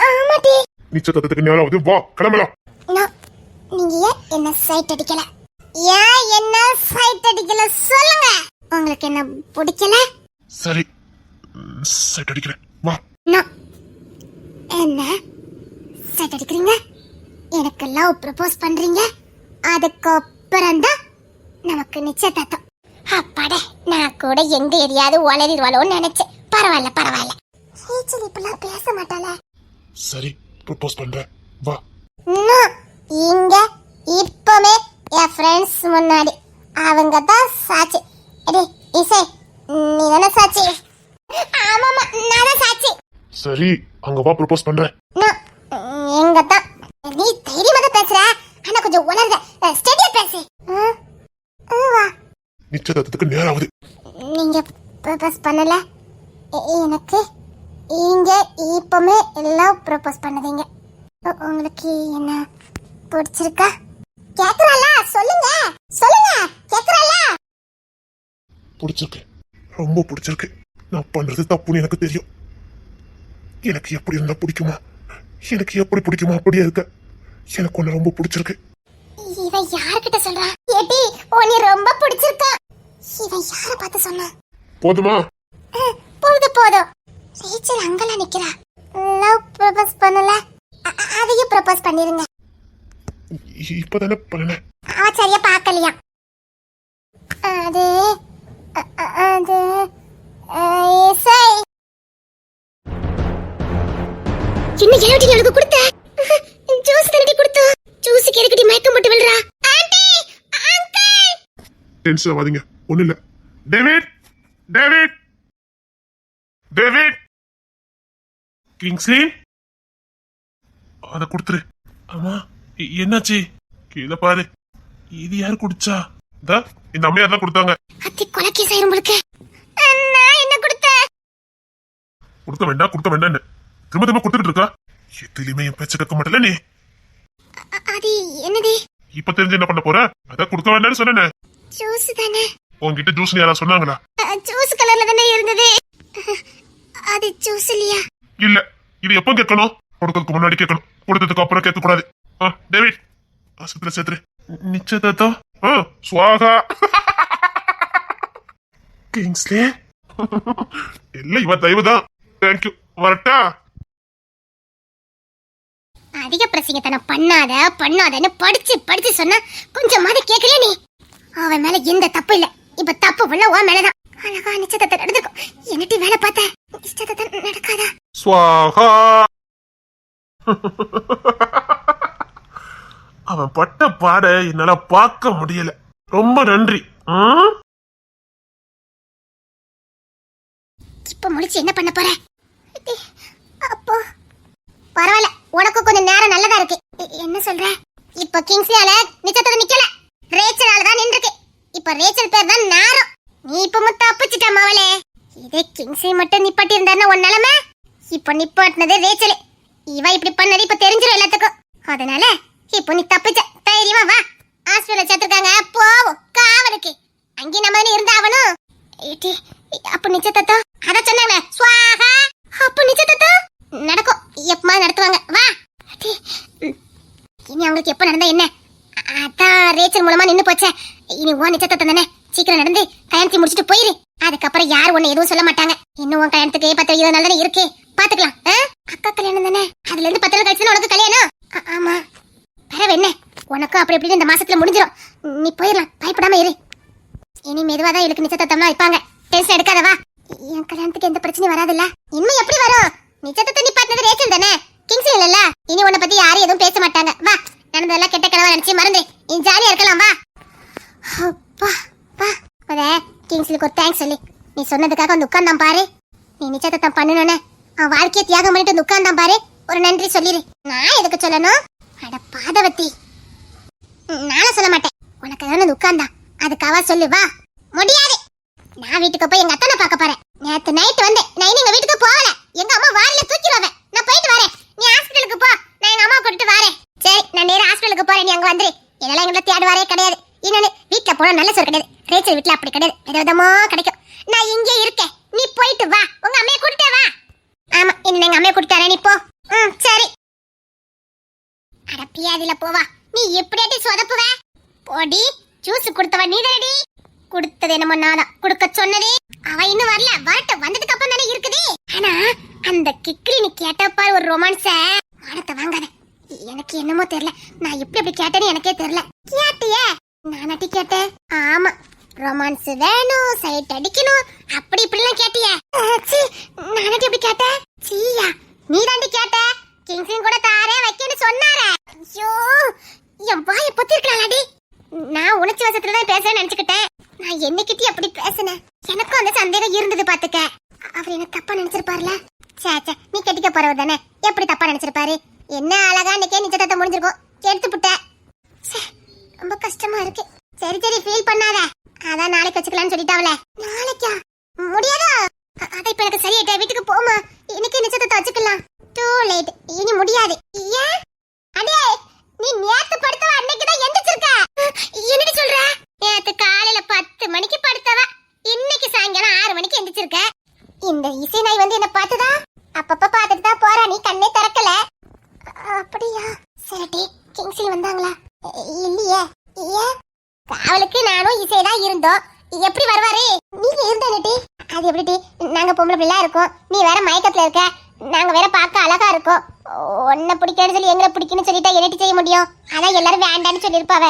B: ஆமாட்டி.
E: நிச்சயதார்த்தத்துக்கு நேரம் ஆகுது, வா கிளம்பலாம்.
B: நீங்க ஏன் என்ன சைட் அடிக்கல? ஏன் என்ன சைட் அடிக்கல சொல்லுங்க. உங்களுக்கு என்ன பிடிக்கல?
E: சரி, சைட் அடிக்கிறேன், வா.
B: என்ன சைட் அடிக்கிறீங்க? எனக்கு லவ் ப்ரப்போஸ் பண்றீங்க? அதுக்கப்புறம் தான் நமக்கு நிச்சயதார்த்தம். அப்பாட, நான் கூட எங்க எரியாது வளரிடுவாளோன்னு நினைச்சேன். பரவாயில்ல. ரேச்சல் இப்பெல்லாம் பேச மாட்டாளே.
E: சரி, ப்ரப்போஸ் பண்றேன், வா.
B: இங்க இப்பமே என் ஃப்ரெண்ட்ஸ் முன்னாடி அவங்க தான் சாட்சி. இசை, நீ தானே சாட்சி? ஆமாமா, நான் தான் சாட்சி.
E: சரி, அங்க வா, ப்ரப்போஸ் பண்றேன்.
B: எங்க தான் நீ தைரியமா தான் பேசுற, ஆனா கொஞ்சம் உணர்ந்த ஸ்டெடியா பேசு. வா.
E: நிச்சயதார்த்தத்துக்கு நேரம் ஆகுது.
B: நீங்க ப்ரப்போஸ் பண்ணல எனக்கு. இங்க இப்பமே லவ் ப்ரப்போஸ் பண்ணதீங்க. உங்களுக்கு என்ன பிடிச்சிருக்கா? கேக்குறாள? சொல்லுங்க கேக்குறாள?
E: பிடிச்சிருக்கு, ரொம்ப பிடிச்சிருக்கு. நான் பண்றது தப்புன்னு எனக்கு தெரியும். எனக்கு எப்படி இருந்தா பிடிக்குமா, எனக்கு எப்படி பிடிக்குமா அப்படியே இருக்க. எனக்கு ஒண்ணு ரொம்ப பிடிச்சிருக்கு.
B: இவன் யார்கிட்ட சொல்றா? ஏடி, உன்னை ரொம்ப பிடிச்சிருக்கா? இவன் யார பார்த்து சொன்னா?
E: போதுமா?
B: போதும். ரேச்சல் அங்கல நிக்கிறா. லவ் ப்ரப்போஸ் பண்ணல, அதையும் ப்ரப்போஸ் பண்ணிருங்க.
E: இப்பதானே பண்ண.
B: அவ சரியா பார்க்கலையா? அது இசை. என்ன எழுதி எனக்கு கொடுத்த ஜூஸ் தண்ணி கொடுத்தா? ஜூஸுக்கு எதுக்கடி மயக்கம் போட்டு விழுறா? Aunty, uncle.
E: டென்ஷன் ஆகாதீங்க, ஒண்ணு இல்ல. டேவிட்
C: கிங்ஸ்லி, அத கொடுத்துரு. ஆமா, என்னாச்சு? கீழே பாரு. இது யாரு குடிச்சா?
E: இந்த அம்மையார் தான் கொடுத்தாங்க.
B: அத்தி கொலைக்கே செய்யும் உங்களுக்கு. நான் என்ன கொடுத்தேன்?
E: கொடுக்க வேண்டாம் திரும்ப கொடுத்துட்டு இருக்கா. எதுலயுமே என் பேச்ச கேட்க மாட்டல நீ.
B: அது என்னது?
E: இப்ப தெரிஞ்சு என்ன பண்ண போற? அதான் கொடுக்க வேண்டாம்னு சொன்னேன்.
B: ஜூஸ் தானே.
E: உன்கிட்ட ஜூஸ் யாரா சொன்னாங்களா?
B: ஜூஸ் கலர்ல தானே இருந்தது. அது ஜூஸ் இல்லையா?
E: இல்ல, இது எப்ப கேட்கணும்? கொடுக்கறதுக்கு முன்னாடி கேட்கணும், கொடுத்ததுக்கு அப்புறம் கேட்க கூடாது. டேவிட், ஆஸ்பத்திரி சேர்த்துரு.
C: நிச்சயதார்த்தம்
E: சுவாகா. கிங்ஸ்லே, இல்ல இவ தயவுதான். தேங்க்யூ, வரட்டா?
B: அதிக பிரசங்கத்தனம் பண்ணாதன்னு படிச்சு சொன்னா கொஞ்சமாவது கேட்கல நீ. அவன் மேல எந்த தப்பு இல்ல. இப்ப தப்பு உள்ள உன் மேலதான். அழகா நிச்சயதார்த்தம் நடந்திருக்கும். என்னட்டி வேலை பார்த்த? நிச்சயதார்த்தம் நடக்காதா?
E: சுவாகா. அவன் பட்ட பாட என்னால பார்க்க முடியல. ரொம்ப நன்றி.
C: ஆ?
B: இப்ப முடிச்சு என்ன பண்ண போற? அப்போ பரவாயில்ல, உனக்கு கொஞ்சம் நேரம் நல்லதா இருக்கு. என்ன சொல்ற? இப்ப கிங்ஸ்லியால நிச்சயத்துல நிக்கல, ரேச்சலால தான் நின்றுக்கு. இப்ப ரேச்சல் பேர் தான் நேரம். நீ இப்ப முத்த அப்பிச்சிட்ட மவளே. இதே கிங்ஸ்லி மட்டும் நிப்பாட்டி இருந்தாருன்னா உன் நிலைமை. இப்ப நிப்பாட்டினதே ரேச்சல். இவ இப்படி பண்ணது இப்ப தெரிஞ்சிடும் எல்லாத்துக்கும். அதனால இப்போ நீ தப்பிச்ச. தைரியமா வா, ஹாஸ்பிடல்ல சேர்த்திருக்காங்க, போவோம் காவலுக்கு. அங்கே நம்ம இருந்தாவணும். ஏடி, அப்ப நிச்சயத்தம் அத சொன்னாங்க ஸ்வாஹா. அப்ப நிச்சயத்தம் நடக்கும், எப்பமா நடத்துவாங்க. வா அடி, இனி அவங்களுக்கு எப்ப நடந்தா என்ன? அதான் ரேச்சல் மூலமா நின்னு போச்சே. இனி உன் நிச்சயத்தம் தானே, சீக்கிரம் நடந்து கல்யாணத்தை முடிச்சுட்டு போயிரு. அதுக்கப்புறம் யாரும் உன்னை எதுவும் சொல்ல மாட்டாங்க. இன்னும் உன் கல்யாணத்துக்கு 10-20 நாள் தானே இருக்கு, பாத்துக்கலாம். அக்கா கல்யாணம் தானே, அதுல இருந்து 10 நாள் கழிச்சு உனக்கு கல்யாணம். ஆமா, பரவ என்ன, உனக்கும் அப்படி இப்படின்னு இந்த மாசத்துல முடிஞ்சிடும். நீ போயிடலாம், பயப்படாம இரு. இனி மெதுவா தான் எனக்கு நிச்சயத்தம்லாம் வைப்பாங்க, டென்ஷன் எடுக்காத. வா, என் கல்யாணத்துக்கு எந்த பிரச்சனையும் வராதுல்ல. இன்னும் எப்படி வரும்? நிச்சயத்தை நீ பார்த்தது ரேச்சல் தானே, கிங்ஸ் இல்லல்ல. இனி உன்னை பத்தி யாரும் எதுவும் பேச மாட்டாங்க. வா, நடந்ததெல்லாம் கெட்ட கனவா நினைச்சு மறந்து நீ ஜாலியா இருக்கலாம். வா அப்பா வா. அத கிங்ஸ்லுக்கு ஒரு தேங்க்ஸ் சொல்லி நீ சொன்னதுக்காக வந்து உட்கார்ந்தான் பாரு. நீ நிச்சயத்தை பண்ணணும்னே அவன் வாழ்க்கையை தியாகம் பண்ணிட்டு வந்து உட்கார்ந்தான் பாரு. ஒரு நன்றி சொல்லிரு. நான் எதுக்கு சொல்லணும்? அட பாதவத்தி, நானும் சொல்ல மாட்டேன். உனக்கு வந்து உட்கார்ந்தான், அதுக்காக சொல்லு. வா. முடியாது, நான் வீட்டுக்கு போய் எங்க அத்தனை பார்க்க போறேன். நேத்து நைட் வந்து நான் எங்க வீட்டுக்கு போகல, எங்க அம்மா வாரில தூக்கிடுவாங்க. நான் போயிட்டு வரேன், நீ ஹாஸ்பிடலுக்கு போ, நான் எங்க அம்மா கூட்டிட்டு வரேன். சரி, நான் நேரா ஹாஸ்பிடலுக்கு போறேன், நீ அங்க வந்துரு. இதெல்லாம் எங்களை தேடுவாரே கிடையாது. இன்னொன்னு, வீட்டுல போனா நல்ல சோறு கிடையாது, ரேச்சல் வீட்டுல அப்படி கிடையாது, விதவிதமா கிடைக்கும். நான் இங்கே இருக்கேன், நீ போயிட்டு வா. உங்க அம்மையை கூட்டிட்டே வா. ஆமா, இன்னும் எங்க அம்மையை கூட்டிட்டு வரேன், நீ போ. சரி. அடப்பியாதில போவா, நீ எப்படியாட்டி சொதப்புவ? போடி, ஜூஸ் கொடுத்தவ நீ தானடி. கொடுத்தது என்னமோ நான் தான், கொடுக்க சொன்னதே. அவ இன்னும் வரல, வரட்டும், வந்ததுக்கு அப்புறம் தானே இருக்குது. ஆனா அந்த கிக்லி நீ கேட்டப்பா ஒரு ரொமான்ஸ மானத்தை வாங்காத. எனக்கு என்னமோ தெரியல, நான் எப்படி அப்படி கேட்டேன்னு எனக்கே தெரியல. கேட்டியே? நானாட்டி கேட்டேன். ஆமா, ரொமான்ஸ் வேணும், சைட் அடிக்கணும், அப்படி இப்படிலாம் கேட்டியே. நானாட்டி அப்படி கேட்டேன்? சீயா, நீ தாண்டி கேட்ட. கிங்ஸின் கூட தாரே வைக்கன்னு சொன்னாரே. ஐயோ, என் வாயை பொத்திருக்கலாம்டி. நான் உணர்ச்சி வசத்துல தான் பேசுறேன்னு நினைச்சுக்கிட்டேன். நான் என்னைக்கிட்டே அப்படி பேசினேன். எனக்கும் அந்த சந்தேகம் இருந்தது பாத்துக்க. அவர் என்ன தப்பா நினைச்சிருப்பாருல? சேச்சா, நீ கட்டிக்க போறவர் தானே, எப்படி தப்பா நினைச்சிருப்பாரு? என்ன அழகா இன்னைக்கே நிச்சயத்தை முடிஞ்சிருக்கும், எடுத்து புட்ட. ரொம்ப கஷ்டமா இருக்கு. சரி சரி, ஃபீல் பண்ணாத. அதான் நாளைக்கு வச்சுக்கலாம்னு சொல்லிட்டாவல. நாளைக்கா? முடியாதா? அதான் இப்ப எனக்கு சரியாயிட்ட, வீட்டுக்கு போமா. இன்னைக்கு நிச்சயத்தை வச்சுக்கலாம். டூ லேட், இனி முடியாது. ஏன்? அடே, நீ நேத்து படுத்தவ அன்னைக்கு தான் எந்திரிச்சிருக்க. என்னடி சொல்ற? நேத்து காலையில 10 மணிக்கு படுத்தவ, இன்னைக்கு சாயங்காலம் 6 மணிக்கு எந்திரிச்சிருக்க. இந்த இசை நாய் வந்து என்ன பார்த்ததா? அப்பப்ப பார்த்துட்டு தான் போறா, நீ கண்ணே திறக்கல. அப்படியா? சரி, கிங்ஸ்லி வந்தாங்களா? இல்லையே. ஏன்? காவலுக்கு நானும் இசைதான் இருந்தோம். எப்படி வருவாரு? நீங்க இருந்தானே. அது எப்படி? நாங்க பொம்பளை பிள்ளை இருக்கோம், நீ வேற மயக்கத்துல இருக்க, நாங்க வேற பார்க்க அழகா இருக்கோம். உன்னை பிடிக்கணும்னு சொல்லி எங்களை பிடிக்குன்னு சொல்லிட்டா என்னட்டி செய்ய முடியும்? அதான் எல்லாரும் வேண்டான்னு சொல்லிருப்பாவ.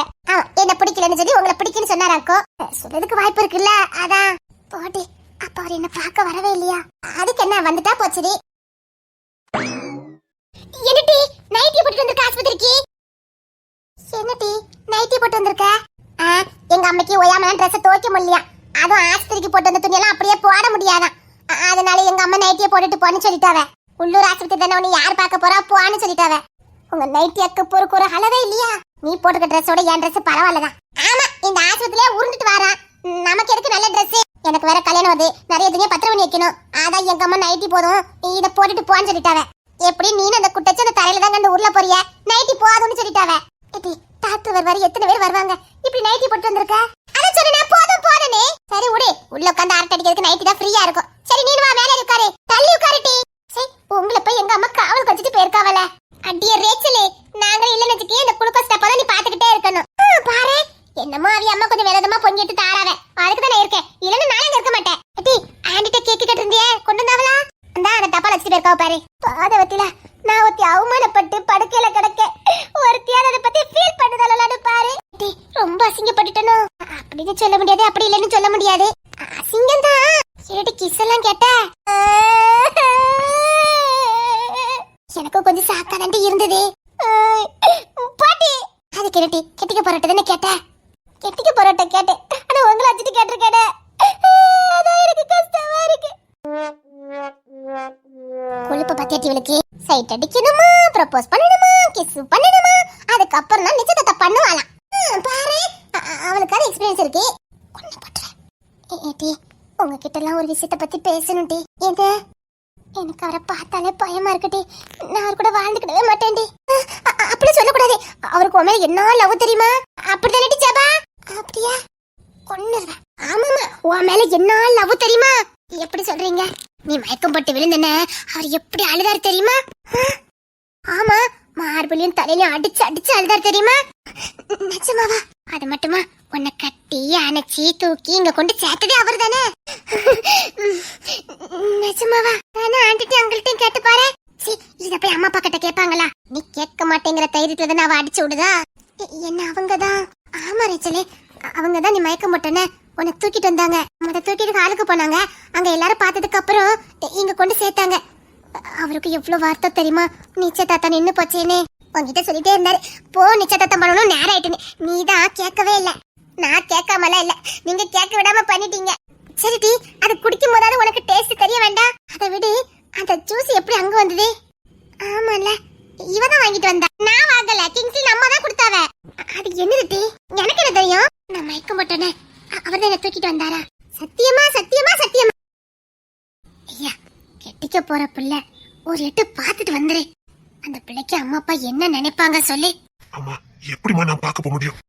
B: என்ன பிடிக்கலன்னு சொல்லி உங்களை பிடிக்குன்னு சொன்னாராக்கோ. சொல்றதுக்கு வாய்ப்பு இருக்குல்ல, அதான். போட்டி, அப்ப அவர் என்ன பார்க்க வரவே இல்லையா? அதுக்கு என்ன, வந்துட்டா போச்சுடி. என்னடி நைட்டி போட்டு வந்திருக்க ஆஸ்பத்திரிக்கு? என்னடி நைட்டி போட்டு வந்திருக்க? எங்க அம்மைக்கு ஒயாமலாம் ட்ரெஸ் துவைக்க முடியலையா, அதுவும் ஆஸ்பத்திரிக்கு போட்டு வந்த துணியெல்லாம் அப்படியே போட முடியாதான். அதனால எங்க அம்மா நைட்டியை போட்டுட்டு போன்னு சொல்லிட்டாவ. உள்ளூர் ஆஸ்பத்திரி தானே, உன்னை யார் பார்க்க போறா, போன்னு சொல்லிட்டாவ. உங்க நைட்டி அக்கு பொறுக்கு ஒரு அழகா இல்லையா? நீ போட்டுக்க ட்ரெஸ்ஸோட என் ட்ரெஸ் பரவாயில்லதான். ஆமா, இந்த ஆஸ்பத்திரியிலே உருண்டுட்டு வாரா, நமக்கு எதுக்கு நல்ல ட்ரெஸ்? எனக்கு வேற கல்யாணம் வந்து நிறைய துணியை பத்திரம் பண்ணி வைக்கணும். அதான் எங்க அம்மா நைட்டி போதும், இதை போட்டுட்டு போன்னு சொல்லிட்டாவ. எப்படி நீனு அந்த குட்டச்சு அந்த தரையில தான் கண்டு ஊர்ல போறிய, நைட்டி போதும்னு சொல்லிட்டாவ. டாக்டர் வருவாரு, எத்தனை பேர் வருவாங்க, இப்படி நைட்டி போட்டு வந்திருக்க? அதான் சொன்னேன், போதும் போதுன்னு. சரி விடு, உள்ள உட்காந்து அரட்டை அடிக்கிறதுக்கு நைட்டி தான் ஃப்ரீயா இருக்கும். சரி, நீ வா, மேலே உட்காரு, தள்ளி உட்காருட்டி. சரி, உங்களை போய் எங்க அம்மா காவல் வச்சுட்டு போயிருக்காவல. அடியே ரேச்சலே, நாங்க இல்லன்னு வச்சுக்கே இந்த குளுக்கோஸ் டப்பால நீ பாத்துக்கிட்டே இருக்கணும். பாரு, என்னமோ அவி அம்மா கொஞ்சம் விரதமா பொங்கி எடுத்து தாராவ, அதுக்கு தான் நான் இருக்கேன், இல்லன்னு நானே இருக்க மாட்டேன். ஆண்டிட்ட கேக்கு கட்டிருந்தியே, கொண்டு வந்தாவளா? அந்த டப்பால வச்சுட்டு போயிருக்காவ பாரு. பாதவத்தில நான் ஒத்தி அவமானப்பட்டு படுக்கையில கிடக்க, ஒருத்தியால அதை பத்தி ஃபீல் பண்ணுதாலு பாரு. ரொம்ப அசிங்கப்பட்டுட்டனோ? அப்படின்னு சொல்ல முடியாது, அப்படி இல்லைன்னு சொல்ல முடியாது, அசிங்கம் தான். ஏடி கிஸ் எல்லாம் கேட்ட? எனக்கு கொஞ்சம் சாக்காதாண்டி இருந்தது பாட்டி. அது கேட்டி கெட்டிக்க போறட்டு தானே கேட்ட? கெட்டிக்க போராட்ட கேட்டேன், ஆனா உங்களை வச்சுட்டு கேட்டிருக்கேனே. அதான் எனக்கு கஷ்டமா இருக்கு. கொழுப்ப பத்தியாட்டி இவளுக்கு சைட் அடிக்கணுமா, ப்ரப்போஸ் பண்ணணுமா, கிஸ் பண்ணணுமா, அதுக்கப்புறம் தான் நிச்சயத்தை பண்ணுவாளாம். பாரு, அவளுக்கான எக்ஸ்பீரியன்ஸ் இருக்கு. கொண்டு போட்டுறேன். ஏடி, உங்ககிட்ட எல்லாம் ஒரு விஷயத்த பத்தி பேசணும் டி. எது? எனக்கு அவரை பார்த்தாலே பயமா இருக்குடி. நான் அவர் கூட வாழ்ந்துக்கிடவே மாட்டேன்டி. அப்படி சொல்லக்கூடாது. அவருக்கு உன் மேல என்ன லவ் தெரியுமா? அப்படிதானே ஜபா? அப்படியா? கொன்னுருவேன். ஆமாமா, உன் மேல என்ன லவ் தெரியுமா? எப்படி சொல்றீங்க? நீ மயக்கம் போட்டு விழுந்தன அவர் எப்படி அழுதாரு தெரியுமா? ஆமா, மார்பிளையும் தலையிலையும் அடிச்சு அடிச்சு அழுதாரு தெரியுமா? நிஜமாவா? அது மட்டுமா, உன்னை கட்டி அணைச்சி தூக்கி இங்க கொண்டு சேர்த்ததே அவர் தானே? நிஜமாவா? தானே ஆண்டிட்டு அங்கள்கிட்டையும் கேட்டு பாரு. இத போய் அம்மா அப்பா கிட்ட கேட்பாங்களா? நீ கேட்க மாட்டேங்கிற தைரியத்துல தானே அவ அடிச்சு விடுதா? என்ன அவங்கதான்? ஆமா ரேச்சலே, அவங்கதான் நீ மயக்கம் போட்டன உன்னை தூக்கிட்டு வந்தாங்க. முத தூக்கிட்டு ஆளுக்கு போனாங்க. அங்க எல்லாரும் பார்த்ததுக்கு அப்புறம் இங்க கொண்டு சேர்த்தாங்க. அவருக்கு எவ்வளவு வார்த்தை தெரியுமா? நிச்சயதார்த்தம் நின்னு போச்சேன்னு உங்ககிட்ட சொல்லிட்டே இருந்தாரு. போ, நிச்சயதார்த்தம் பண்ணணும், நேரம் ஆயிட்டுன்னு. நீதான் கேட்கவே இல்ல. நான் கேட்காமலாம் இல்ல, நீங்க கேட்க விடாம பண்ணிட்டீங்க. சரி டி, அது குடிக்கும் போதாவது உனக்கு டேஸ்ட் தெரிய வேண்டாம்? அதை விடு, அந்த ஜூஸ் எப்படி அங்க வந்தது? ஆமால, இவதான் வாங்கிட்டு வந்தா. நான் வாங்கல, கிங்ஸ்லி அம்மா தான் கொடுத்தாவ. அது என்னது டி? எனக்கு என்ன தெரியும்? நான் மயக்கம் போட்டேனே, அவர் தான் தூக்கிட்டு வந்தாரா? சத்தியமா சத்தியமா சத்தியமா? ஐயா, கெட்டிக்க போற பிள்ளை ஒரு எட்டு பாத்துட்டு வந்துரு. அந்த பிள்ளைக்கு அம்மா அப்பா என்ன நினைப்பாங்க சொல்லி.
E: அம்மா, எப்படிமா நான் பார்க்க போக முடியும்?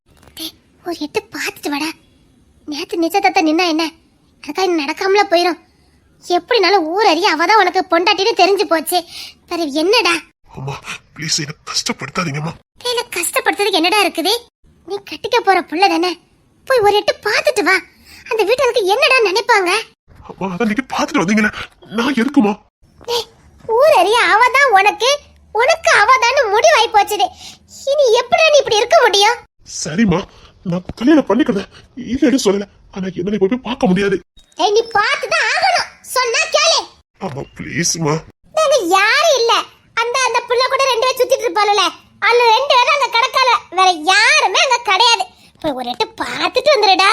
B: ஒரு எட்டு பாத்துட்டு வாடா. நேத்து நிச்சயத்தை நின்னா என்ன, அதுக்காக நடக்காமல போயிரும். எப்படினாலும் ஊர் அறிய அவதான் உனக்கு பொண்டாட்டின்னு தெரிஞ்சு போச்சு. வேற என்னடா?
E: அம்மா ப்ளீஸ், என்ன கஷ்டப்படுத்தாதீங்கம்மா.
B: இல்ல, கஷ்டப்படுத்துறதுக்கு என்னடா இருக்குது? நீ கட்டிக்க போற புள்ள தானே, போய் ஒரு எட்டு பாத்துட்டு வா. அந்த வீட்டுக்கு என்னடா நினைப்பாங்க?
E: அம்மா, அதான் நீங்க பாத்துட்டு வந்தீங்களே, நான் எதுக்குமா?
B: ஊர் அறிய அவதான் உனக்கு, உனக்கு அவதான்னு முடிவாய் போச்சுது. இனி எப்படி நீ இப்படி இருக்க முடியும்?
E: சரிம்மா, நான் கல்யாணம் பண்ணிக்கிறேன், இல்லன்னு சொல்லல. ஆனா என்ன போய் பார்க்க முடியாது.
B: நீ பார்த்துதான் ஆகணும், சொன்னா கேளு.
E: அம்மா ப்ளீஸ்மா.
B: நாங்க யாரும் இல்ல, அந்த அந்த புள்ள கூட ரெண்டு பேர் சுத்திட்டு இருப்பாளுல, அதுல ரெண்டு பேரும் அங்க கடக்கால, வேற யாருமே அங்க கிடையாது. போய் ஒரு எட்டு பார்த்துட்டு வந்துடுடா.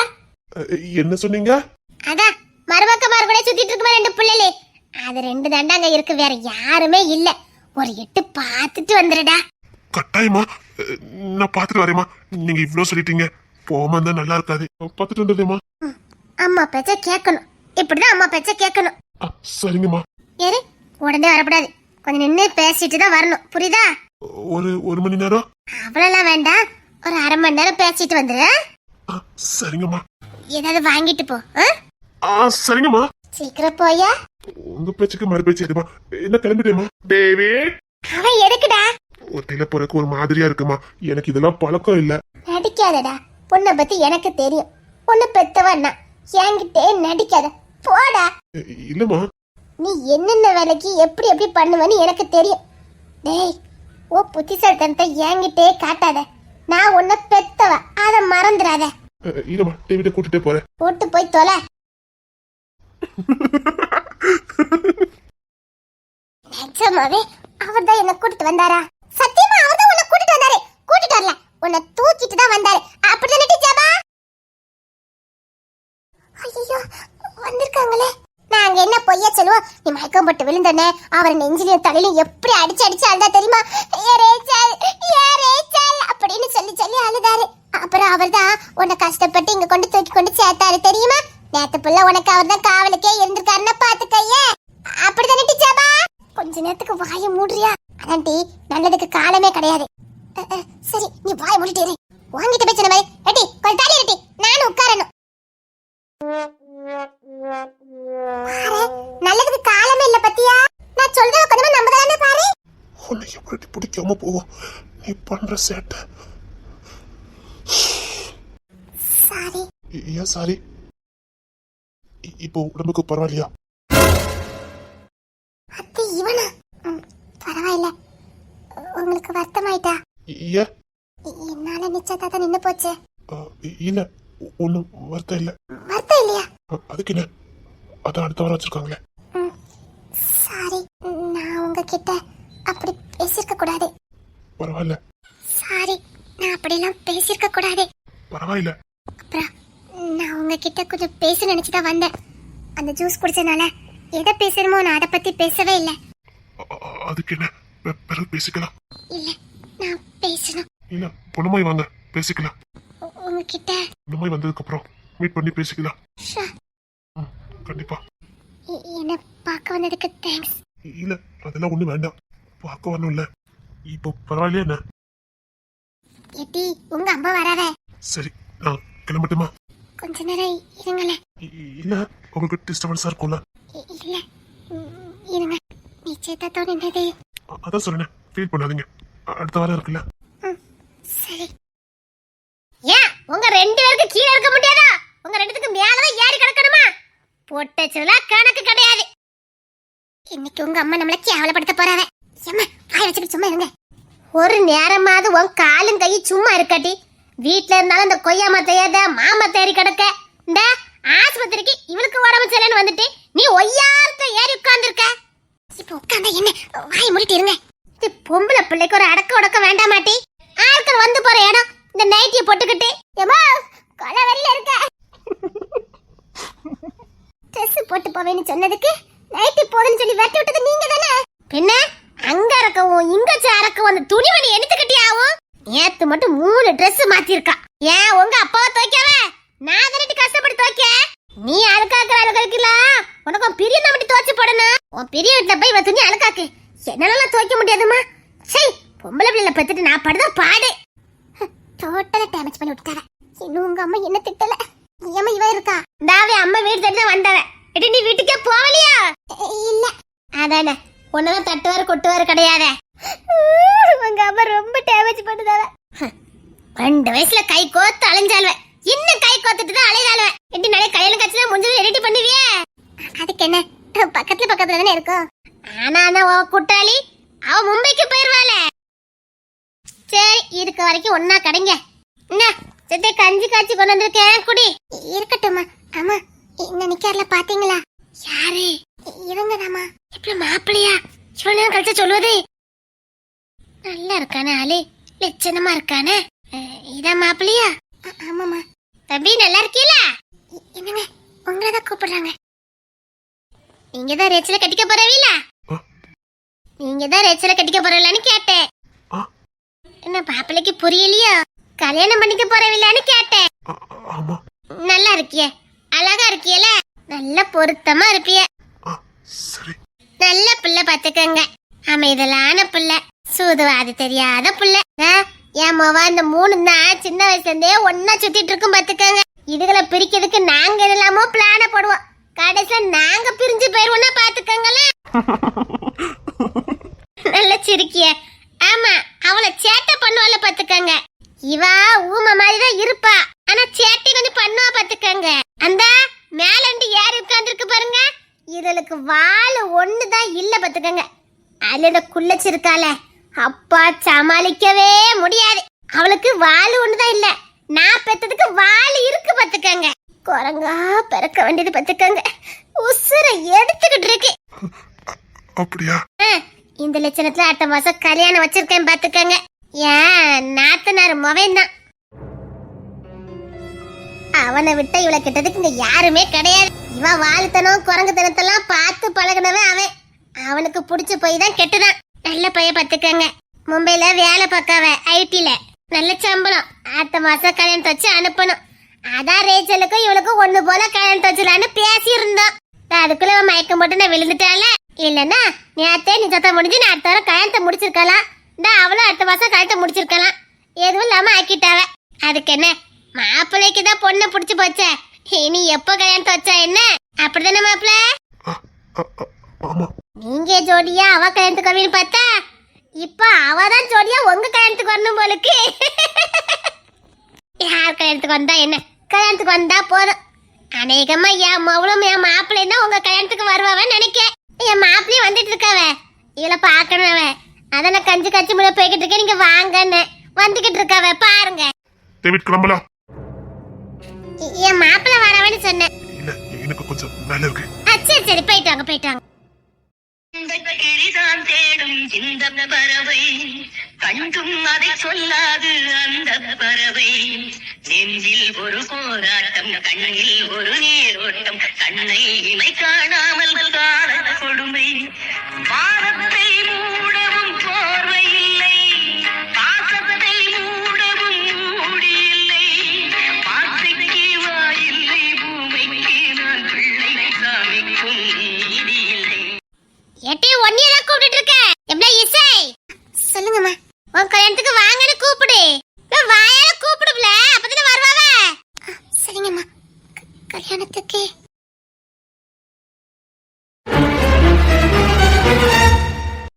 E: என்ன சொன்னீங்க?
B: அதான் மருமக்கமார் கூட சுத்திட்டு இருக்குமா ரெண்டு புள்ளலே, அது ரெண்டு தாண்டா அங்க இருக்கு, வேற யாருமே இல்ல. ஒரு எட்டு பார்த்துட்டு வந்துடுடா.
E: கட்டாயமா நான் பாத்துட்டு வரேம்மா. நீங்க இவ்ளோ சொல்லிட்டீங்க, போகாம இருந்தா நல்லா இருக்காது. பாத்துட்டு வந்துடுறேம்மா.
B: அம்மா பேச்ச கேட்கணும், இப்படிதான் அம்மா பேச்ச கேட்கணும்.
E: சரிங்கம்மா.
B: ஏறு, உடனே வரக்கூடாது, கொஞ்சம் நின்று பேசிட்டு தான் வரணும், புரியுதா?
E: ஒரு மணி நேரம்?
B: அவ்வளவுலாம் வேண்டாம், ஒரு அரை மணி நேரம் பேசிட்டு வந்துரு.
E: சரிங்கம்மா.
B: ஏதாவது வாங்கிட்டு போ.
E: சரிங்கம்மா.
B: சீக்கிரம் போயா.
E: உங்க பேச்சுக்கு மறு பேச்சு எதுமா? என்ன கிளம்பிட்டேமா? டேவிட்,
B: அவன் எதுக்குடா?
E: ஒத்தையில போறக்கு ஒரு மாதிரியா இருக்குமா, எனக்கு இதெல்லாம் பழக்கம் இல்ல.
B: நடிக்காதடா, பொண்ணை பத்தி எனக்கு தெரியும். பொண்ணு பெத்தவன்னா என்கிட்டே நடிக்காத, போடா.
E: இல்லம்மா.
B: நீ என்னென்ன வேலைக்கு எப்படி எப்படி பண்ணுவேன்னு எனக்கு தெரியும். டேய், ஓ புத்திசாலித்தனத்தை என்கிட்டே காட்டாத. நான் உன்னை பெத்தவ, அதை மறந்துடாத.
E: இல்லம்மா, டேவிட கூட்டிட்டே போறேன்.
B: கூட்டு போய் தொலை. நிஜமாவே அவர்தான் என்ன கூட்டிட்டு வந்தாரா? சத்தியமா அவர்தான் உன்னை கூட்டிட்டு வந்தாரு. கூட்டிட்டு வரல, உன்னை தூக்கிட்டு தான் வந்தாரு. அப்படிதானே ஜபா? ஐயோ, வந்திருக்காங்களே. நாங்க என்ன பொய்யா சொல்லுவோம்? நீ மயக்கம் போட்டு விழுந்தனே, அவர் நெஞ்சிலையும் தலையிலும் எப்படி அடிச்சு அடிச்சு அழுதா தெரியுமா? ஏ ரேச்சல், ஏ ரேச்சல் அப்படின்னு சொல்லி சொல்லி அழுதாரு. அப்புறம் அவர்தான் உன்னை கஷ்டப்பட்டு இங்க கொண்டு தூக்கி கொண்டு சேர்த்தாரு தெரியுமா? நேத்து புள்ள உனக்கு அவர்தான் காவலுக்கே இருந்திருக்காருன்னா பாத்துக்கையே. அப்படிதானே ஜபா? கொஞ்ச நேரத்துக்கு வாயை மூடுறியா? அதான் டி, நல்லதுக்கு காலமே கிடையாது. சரி, நீ வாயை மூடிட்டு இரு. வாங்கிட்டு போய் சொன்ன மாதிரி ரெட்டி கொஞ்சம் தாலி ரெட்டி, நானும் உட்காரணும். நல்லதுக்கு காலமே இல்ல பத்தியா? நான் சொல்றத கொஞ்சமா நம்பதானே பாரு.
E: உன்னை எப்படி பிடிக்காம போவோம் நீ பண்ற சேட்டை.
B: சாரி.
E: ஏன் சாரி? இப்போ உடம்புக்கு பரவாயில்லையா?
B: அத்தி இவனா? பரவாயில்ல. உங்களுக்கு வருத்தமாயிட்டா?
E: ஏன்?
B: என்னால நிச்சயதார்த்தம் நின்னு போச்சு.
E: இல்ல, ஒன்னும் வருத்தம் இல்ல.
B: வருத்தம் இல்லையா?
E: அதுக்கு என்ன, அதான் அடுத்த வாரம் வச்சிருக்காங்களே.
B: சாரி, நான் உங்ககிட்ட அப்படி பேசிருக்க கூடாது.
E: பரவாயில்ல.
B: சாரி, நான் அப்படிலாம் பேசிருக்க கூடாது.
E: பரவாயில்ல.
B: அப்புறம் நான் உங்ககிட்ட கொஞ்சம் பேச நினைச்சுதான் வந்தேன். அந்த ஜூஸ் குடிச்சனால எதை பேசணுமோ நான் அதை பத்தி பேசவே இல்லை.
E: அதுக்கு என்ன, பிறகு பேசிக்கலாம்.
B: இல்ல நான் பேசணும்.
E: இல்ல பொண்ணுமாய் வாங்க பேசிக்கலாம்.
B: உங்ககிட்ட
E: பொண்ணுமாய் வந்ததுக்கு அப்புறம் மீட் பண்ணி பேசிக்கலாம்.
B: ஷா,
E: கண்டிப்பா.
B: என்ன பார்க்க வந்ததுக்கு தேங்க்ஸ்.
E: இல்ல அதெல்லாம் ஒண்ணு வேண்டாம், பார்க்க வரணும் இல்ல. இப்போ பரவாயில்லையா என்ன?
B: எட்டி உங்க அம்மா வராத.
E: சரி நான் கிளம்பட்டுமா?
B: கொஞ்ச நேரம் இருங்களேன்.
E: இல்ல உங்களுக்கு டிஸ்டர்பன்ஸா இருக்கும்ல.
B: இல்ல இருங்க. நிச்சயத்தோட நின்றது.
E: அதான் சொல்றேன், ஃபீல் பண்ணாதீங்க, அடுத்த வாரம் இருக்குல்ல.
B: சரி.
A: ஏன் உங்க 2 பேருக்கு கீழே இருக்க முடியாதா? உங்க 2த்துக்கு மேலதான் ஏறி கிடக்கணுமா? பொட்டச்செல்லாம் கணக்கு கிடையாது.
B: இன்னைக்கு உங்க அம்மா நம்மள கேவலப்படுத்த போறாவ. ஏம்மா வாய் வச்சுட்டு சும்மா இருங்க.
A: ஒரு நேரமாவது உன் காலும் கை சும்மா இருக்காட்டி. வீட்டுல இருந்தாலும் இந்த கொய்யா மத்தையாத மாமா தேறி கிடக்க. இந்த ஆஸ்பத்திரிக்கு இவளுக்கு உடம்பு சரியில்லைன்னு வந்துட்டு நீ ஒய்யாரத்த ஏறி உட்கார்ந்துருக்க.
B: இப்போ உட்கார்ந்தா என்ன, வாய் மூடிட்டு இருங்க.
A: இது பொம்பளை பிள்ளைக்கு ஒரு அடக்க உடக்க வேண்டாமாட்டி? ஆட்கள் வந்து போற இடம் இந்த நைட்டியை போட்டுக்கிட்டு. ஏமா கொலை வெளில இருக்க.
B: ட்ரெஸ் போட்டு போவேன்னு சொன்னதுக்கு நைட்டி போடுன்னு சொல்லி வெட்டி விட்டது நீங்க தானே.
A: பின்ன அங்க இருக்கவும் இங்க சாரக்கும் அந்த துணிமணி எடுத்துக்கிட்டே ஆகும். நேத்து மட்டும் 3 Dress மாத்திருக்கா. ஏன் உங்க அப்பாவை துவைக்காவ? நான் தானே கஷ்டப்பட்டு துவைக்க. நீ அழுக்காக்குற அழுக்காக்கலாம் உனக்கு உன் பிரிய நம்மட்டு துவைச்சு போடணும். உன் பெரிய வீட்டுல போய் இவ துணி அழுக்காக்கு. என்னால துவைக்க முடியாதுமா. சரி பொம்பளை பிள்ளைல பத்துட்டு நான் படுதான் பாடு.
B: டோட்டலா டேமேஜ் பண்ணி விட்டாவ. இன்னும் உங்க அம்மா என்ன திட்டல. ஏமா இவ இருக்கா?
A: தாவே அம்மா வீடு தேடி தான் வந்தவ. எடி நீ வீட்டுக்கே போகலையா?
B: இல்ல.
A: அதானே உன்னதான் தட்டுவாரு கொட்டுவாரு கிடையாதே. உங்க அம்மா ரொம்ப டேமேஜ் பண்ணுதாவ. 2 வயசுல கை கோத்து அலைஞ்சாலுவ. இன்னும் கை கோத்துட்டு தான் அலையாளுவ. எடி நாளை கல்யாணம் காட்சியில முடிஞ்சது எடிட் பண்ணுவியே.
B: அதுக்கு என்ன, பக்கத்துல தானே இருக்கும்.
A: ஆனா குட்டாளி அவ மும்பைக்கு போயிருவாள. சரி இருக்க வரைக்கும் ஒன்னா கடைங்க. என்ன சித்தை கஞ்சி காய்ச்சி கொண்டு வந்திருக்கேன் குடி.
B: இருக்கட்டும்மா. ஆமா என்ன நிக்கார்ல பாத்தீங்களா?
A: யாரு?
B: இவங்கதாம்மா.
A: இப்ப மாப்பிள்ளையா? இவ்வளவு நேரம் கழிச்சு சொல்லுவது. நல்லா இருக்கானே ஆளு, லட்சணமா இருக்கானே. இதான் மாப்பிள்ளையா?
B: ஆமாமா.
A: தம்பி நல்லா இருக்கீல?
B: என்னங்க உங்களதான் கூப்பிடுறாங்க.
A: நீங்கதான் ரேச்சல கட்டிக்க போறவீல? நீங்கதான் ரேச்சல கட்டிக்க போறவீங்களான்னு கேட்டேன். என்ன மாப்பிள்ளைக்கு புரியலையோ? கல்யாணம் பண்ணிக்க போறவீங்களான்னு கேட்டேன்.
E: ஆமா.
A: நல்லா இருக்கியே, அழகா இருக்கியல, நல்ல பொருத்தமா இருப்பிய.
E: சரி.
A: நல்ல பிள்ளை பாத்துக்கங்க. அமைதலான பிள்ளை, சூதுவாது தெரியாத பிள்ளை. என் மவா இந்த 3 தான் சின்ன வயசுல இருந்தே ஒன்னா சுத்திட்டு இருக்கும் பாத்துக்கங்க. இதுகளை பிரிக்கிறதுக்கு நாங்க எல்லாமோ பிளான போடுவோம். கடைசியில நாங்க பிரிஞ்சு போயிருவோம்னா பாத்துக்கங்களேன். நல்ல சிரிக்கிய. ஆமா அவளை சேட்டை பண்ணுவால பாத்துக்கங்க. இவா ஊமை மாதிரிதான் இருப்பா, ஆனா சேட்டை கொஞ்சம் பண்ணுவா பாத்துக்கங்க. அந்த மேலண்டு ஏறி உட்கார்ந்துருக்கு பாருங்க, இதுகளுக்கு வாழு ஒண்ணுதான் இல்ல பாத்துக்கங்க. அதுல குள்ளச்சி இருக்கால, அப்பா சமாளிக்கவே முடியாது. அவளுக்கு வாழு ஒண்ணுதான் இல்ல, நான் பெத்ததுக்கு வாழு இருக்கு பாத்துக்கங்க. குரங்கா பிறக்க வேண்டியது பாத்துக்கங்க. உசுரை எடுத்துக்கிட்டு இருக்கு.
E: அப்படியா?
A: இந்த லட்சணத்துல அடுத்த மாசம் கல்யாணம் வச்சிருக்கேன் பாத்துக்கங்க. ஏன் நாத்தனார் மவன் தான். அவனை விட்ட இவளை கிட்டதுக்கு இங்க யாருமே கிடையாது. இவ வாழ்த்தனம் குரங்குத்தனத்தெல்லாம் பார்த்து பழகினவன் அவன். அவனுக்கு புடிச்சு போய் தான் கெட்டுதான். நல்ல பைய பாத்துக்கங்க. மும்பைல வேலை பார்க்காவ ஐடில, நல்ல சம்பளம். அடுத்த மாசம் கல்யாணத்தை வச்சு அனுப்பணும். அதான் ரேச்சலுக்கும் இவளுக்கும் ஒண்ணு போல கல்யாணத்தை வச்சுலான்னு பேசி இருந்தோம். அதுக்குள்ள மயக்கம் போட்டு நான் விழுந்துட்டால. இல்லன்னா நேத்தே நீ சொத்த முடிஞ்சு நான் அடுத்த வாரம் கல்யாணத்தை முடிச்சிருக்கலாம். அவளும் அடுத்த மாசம் கல்யாணத்தை முடிச்சிருக்கலாம். எதுவும் இல்லாம ஆக்கிட்டாவ. அதுக்கு என்ன, மாப்பிள்ளைக்கு தான் பொண்ணை புடிச்சு போச்சே, இனி எப்ப கல்யாணத்தை வச்சா என்ன? அப்படிதானே மாப்பிள்ள? நீங்க ஜோடியா அவ கல்யாணத்துக்கு வருவீன்னு பார்த்தா இப்ப அவதான் ஜோடியா உங்க கல்யாணத்துக்கு வரணும் போலுக்கு. யார் கல்யாணத்துக்கு வந்தா என்ன, கல்யாணத்துக்கு வந்தா போதும். அநேகமா என் மவளும் என் மாப்பிள்ளைன்னா உங்க கல்யாணத்துக்கு வருவாவன்னு நினைக்க. என் மாப்பிள்ளையும் வந்துட்டு இருக்காவ, இவளை பாக்கணும். அதான் நான் கஞ்சி கச்சி முறை போய்கிட்டு இருக்கேன், நீங்க வாங்கன்னு வந்துகிட்டு இருக்காவ பாருங்க.
E: டேவிட் கிளம்பலாம்.
A: என் மாப்பிள்ளை வரவேன்னு சொன்னேன்.
E: இல்ல எனக்கு கொஞ்சம் வேலை இருக்கு.
A: சரி சரி போயிட்டாங்க போயிட்டாங்க.
D: கிளிதான் தேடும் இந்த பறவை கண்டும் அதை சொல்லாது அந்த பறவை நெஞ்சில் ஒரு போராட்டம் கண்ணில் ஒரு நீரோட்டம் கண்ணை இமை காணாமல் காண கொடுமை வானத்தை மூடவும் போர்வை இல்லை பாசத்தை மூடவும் மூடி இல்லை வார்த்தைக்கு வாயில்லை பூமைக்கு நான் பிள்ளை சாமிக்கும் நீதி இல்லை.
B: ஏட்டி ஒன்னியதான் கூப்பிட்டு இருக்க எப்படியா இசை சொல்லுங்கம்மா உன் கல்யாணத்துக்கு வாங்கன்னு கூப்பிடு வாயால கூப்பிடுல அப்பதானே வருவாவ சரிங்கம்மா கல்யாணத்துக்கு